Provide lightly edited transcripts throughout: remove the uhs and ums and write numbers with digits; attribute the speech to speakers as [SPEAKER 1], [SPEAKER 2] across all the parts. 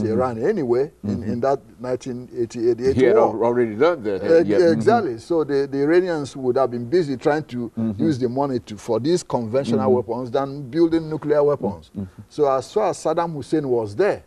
[SPEAKER 1] Iran anyway in that 1988
[SPEAKER 2] he had
[SPEAKER 1] war.
[SPEAKER 2] already done that.
[SPEAKER 1] Exactly. So the Iranians would have been busy trying to use the money for these conventional weapons than building nuclear weapons. So as far as Saddam Hussein was there,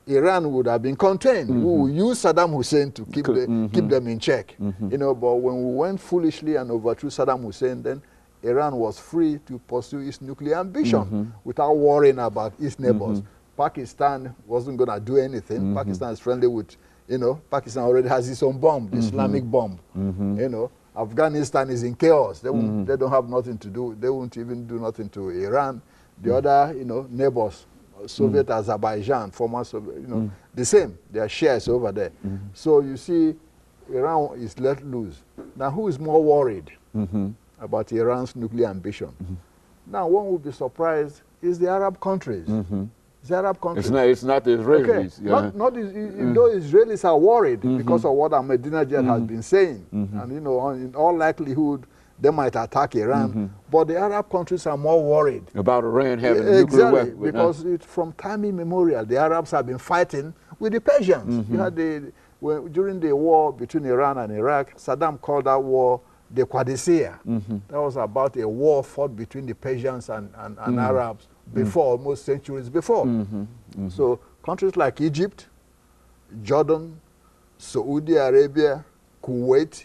[SPEAKER 1] Iran would have been contained. We will use Saddam Hussein to keep them in check. You know, but when we went foolishly and overthrew Saddam Hussein, then Iran was free to pursue its nuclear ambition without worrying about its neighbors. Pakistan wasn't going to do anything. Pakistan is friendly with, you know, Pakistan already has its own bomb, the Islamic bomb. You know, Afghanistan is in chaos. They don't have nothing to do. They won't even do nothing to Iran. The other, you know, neighbors, Soviet Azerbaijan, former Soviet, you know, the same. There are shares over there. So you see, Iran is let loose. Now, who is more worried about Iran's nuclear ambition? Now, one would be surprised is the Arab countries. It's the Arab countries.
[SPEAKER 2] It's not the Israelis.
[SPEAKER 1] Okay. Though Israelis are worried because of what Ahmadinejad has been saying. And, you know, in all likelihood, they might attack Iran. But the Arab countries are more worried.
[SPEAKER 2] About Iran having a nuclear weapon.
[SPEAKER 1] Because from time immemorial, the Arabs have been fighting with the Persians. You had during the war between Iran and Iraq, Saddam called that war the Qadisiyah. That was about a war fought between the Persians and Arabs before, almost centuries before. So countries like Egypt, Jordan, Saudi Arabia, Kuwait,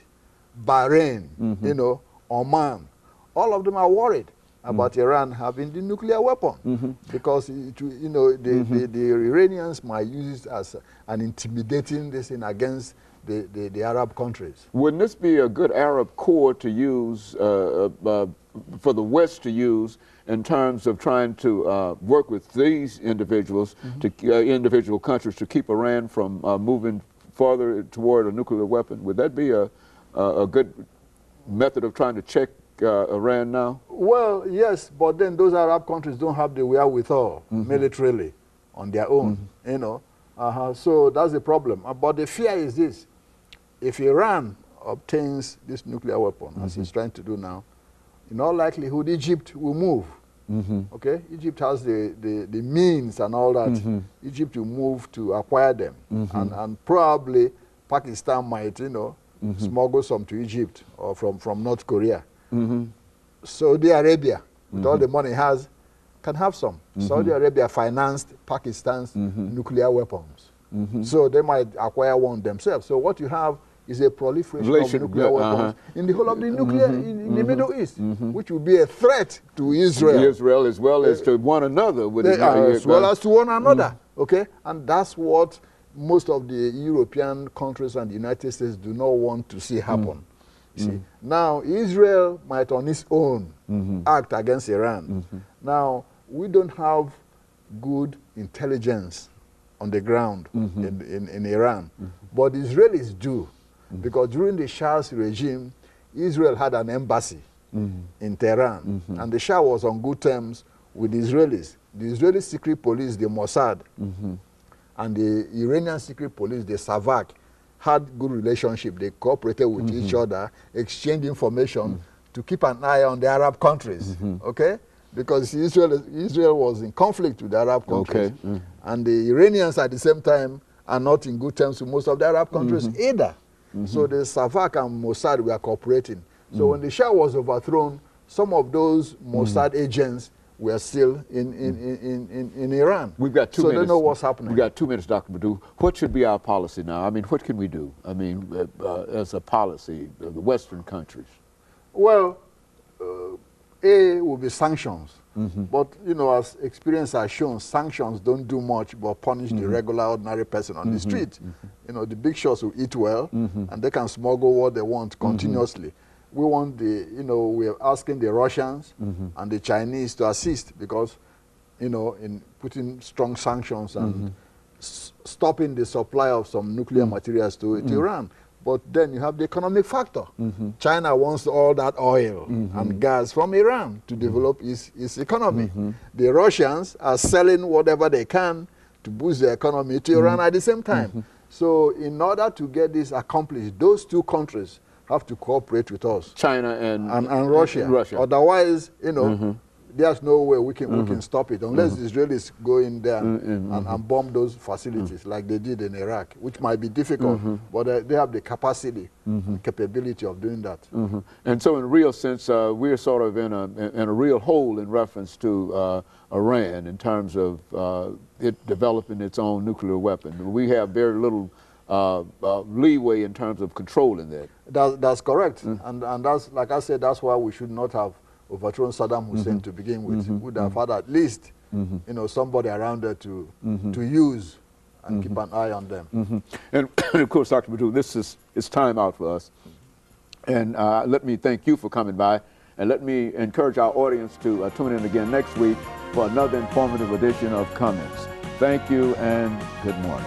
[SPEAKER 1] Bahrain, you know, Oman, all of them are worried about Iran having the nuclear weapon because you know the Iranians might use it as an intimidating this thing against the Arab countries.
[SPEAKER 2] Wouldn't this be a good Arab core to use for the West to use in terms of trying to work with these individuals, to individual countries, to keep Iran from moving farther toward a nuclear weapon? Would that be a good method of trying to check Iran now?
[SPEAKER 1] Well, yes, but then those Arab countries don't have the wherewithal militarily on their own, you know. So that's the problem. But the fear is this: if Iran obtains this nuclear weapon, as it's trying to do now, in all likelihood, Egypt will move. Okay, Egypt has the means and all that. Egypt will move to acquire them, and probably Pakistan might, you know, smuggle some to Egypt or from North Korea. Saudi Arabia, with all the money it has, can have some. Saudi Arabia financed Pakistan's nuclear weapons. So they might acquire one themselves. So what you have is a proliferation of nuclear weapons in the whole of the nuclear, in the Middle East, which will be a threat to Israel.
[SPEAKER 2] Israel as well as to one another.
[SPEAKER 1] As well as to one another, okay? And that's what most of the European countries and the United States do not want to see happen. You see? Now, Israel might on its own act against Iran. Now, we don't have good intelligence on the ground in Iran, but the Israelis do. Because during the Shah's regime, Israel had an embassy in Tehran, and the Shah was on good terms with the Israelis. The Israeli secret police, the Mossad, and the Iranian secret police, the Savak, had good relationship. They cooperated with each other, exchanged information to keep an eye on the Arab countries, okay? Because Israel was in conflict with the Arab countries. And the Iranians at the same time are not in good terms with most of the Arab countries either. So the Savak and Mossad were cooperating. So when the Shah was overthrown, some of those Mossad agents were still in Iran.
[SPEAKER 2] We've got 2 minutes.
[SPEAKER 1] So they know what's happening.
[SPEAKER 2] We've got 2 minutes, Dr. Madu. What should be our policy now? I mean, what can we do? I mean, as a policy, the Western countries.
[SPEAKER 1] Well, A will be sanctions. But, you know, as experience has shown, sanctions don't do much but punish the regular, ordinary person on the street. You know, the big shots will eat well, and they can smuggle what they want continuously. We want we're asking the Russians and the Chinese to assist because, you know, in putting strong sanctions and stopping the supply of some nuclear materials to Iran. But then you have the economic factor. China wants all that oil and gas from Iran to develop its economy. The Russians are selling whatever they can to boost the economy to Iran at the same time. So in order to get this accomplished, those two countries have to cooperate with us.
[SPEAKER 2] China and
[SPEAKER 1] Russia. Otherwise, you know, there's no way we can stop it unless the Israelis go in there and bomb those facilities like they did in Iraq, which might be difficult, but they have the capacity and capability of doing that.
[SPEAKER 2] And so in a real sense, we're sort of in a real hole in reference to Iran in terms of it developing its own nuclear weapon. We have very little leeway in terms of controlling that.
[SPEAKER 1] That's correct. And that's, like I said, that's why we should not have overthrown Saddam Hussein to begin with. We would have had at least you know, somebody around there to use and keep an eye on them.
[SPEAKER 2] And of course, Dr. LMadu, it's time out for us. And let me thank you for coming by, and let me encourage our audience to tune in again next week for another informative edition of Comments. Thank you and good morning.